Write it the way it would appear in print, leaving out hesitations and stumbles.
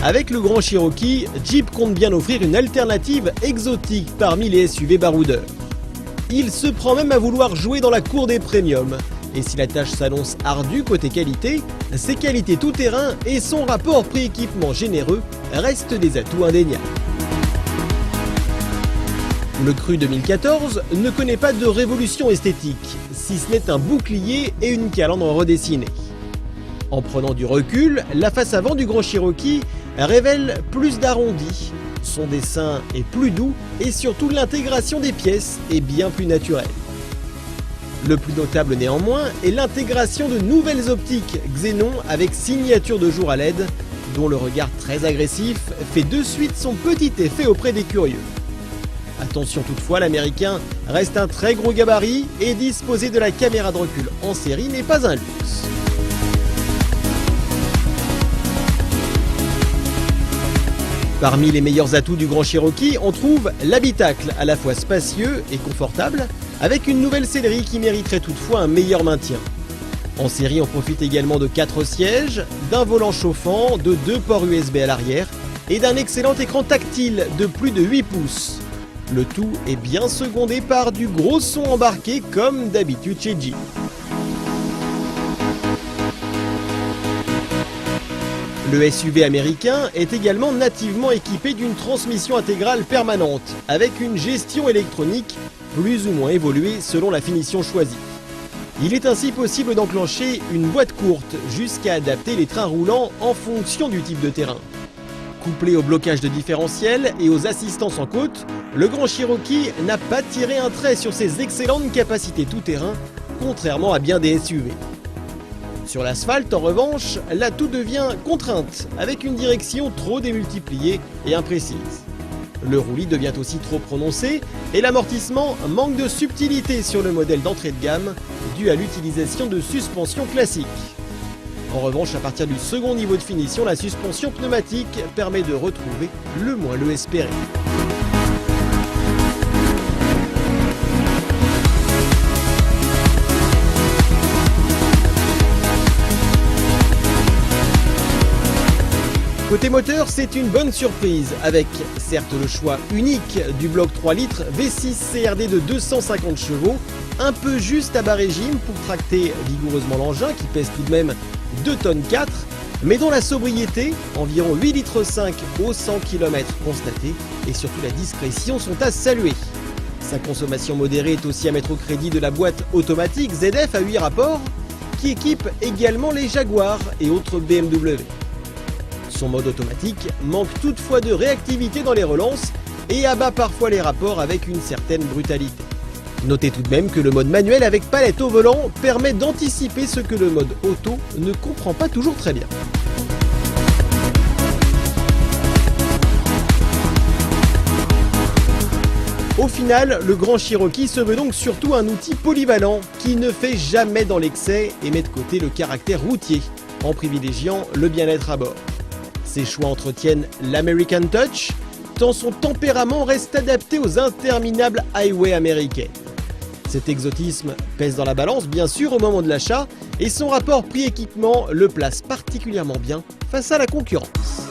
Avec le Grand Cherokee, Jeep compte bien offrir une alternative exotique parmi les SUV baroudeurs. Il se prend même à vouloir jouer dans la cour des premiums. Et si la tâche s'annonce ardue côté qualité, ses qualités tout-terrain et son rapport prix-équipement généreux restent des atouts indéniables. Le Cru 2014 ne connaît pas de révolution esthétique, si ce n'est un bouclier et une calandre redessinée. En prenant du recul, la face avant du Grand Cherokee révèle plus d'arrondi. Son dessin est plus doux et surtout l'intégration des pièces est bien plus naturelle. Le plus notable néanmoins est l'intégration de nouvelles optiques Xénon avec signature de jour à LED, dont le regard très agressif fait de suite son petit effet auprès des curieux. Attention toutefois, l'américain reste un très gros gabarit et disposer de la caméra de recul en série n'est pas un luxe. Parmi les meilleurs atouts du Grand Cherokee, on trouve l'habitacle à la fois spacieux et confortable, avec une nouvelle sellerie qui mériterait toutefois un meilleur maintien. En série, on profite également de 4 sièges, d'un volant chauffant, de 2 ports USB à l'arrière et d'un excellent écran tactile de plus de 8 pouces. Le tout est bien secondé par du gros son embarqué comme d'habitude chez Jeep. Le SUV américain est également nativement équipé d'une transmission intégrale permanente, avec une gestion électronique plus ou moins évoluée selon la finition choisie. Il est ainsi possible d'enclencher une boîte courte jusqu'à adapter les trains roulants en fonction du type de terrain. Couplé au blocage de différentiel et aux assistances en côte, le Grand Cherokee n'a pas tiré un trait sur ses excellentes capacités tout-terrain, contrairement à bien des SUV. Sur l'asphalte, en revanche, l'atout devient contrainte, avec une direction trop démultipliée et imprécise. Le roulis devient aussi trop prononcé et l'amortissement manque de subtilité sur le modèle d'entrée de gamme, dû à l'utilisation de suspension classique. En revanche, à partir du second niveau de finition, la suspension pneumatique permet de retrouver le moelleux espéré. Côté moteur, c'est une bonne surprise, avec certes le choix unique du bloc 3 litres V6 CRD de 250 chevaux, un peu juste à bas régime pour tracter vigoureusement l'engin qui pèse tout de même 2 tonnes 4, mais dont la sobriété, environ 8 litres 5 au 100 km constaté, et surtout la discrétion sont à saluer. Sa consommation modérée est aussi à mettre au crédit de la boîte automatique ZF à 8 rapports, qui équipe également les Jaguar et autres BMW. Son mode automatique manque toutefois de réactivité dans les relances et abat parfois les rapports avec une certaine brutalité. Notez tout de même que le mode manuel avec palette au volant permet d'anticiper ce que le mode auto ne comprend pas toujours très bien. Au final, le Grand Cherokee se veut donc surtout un outil polyvalent qui ne fait jamais dans l'excès et met de côté le caractère routier, en privilégiant le bien-être à bord. Ses choix entretiennent l'American Touch, tant son tempérament reste adapté aux interminables highways américaines. Cet exotisme pèse dans la balance bien sûr au moment de l'achat, et son rapport prix-équipement le place particulièrement bien face à la concurrence.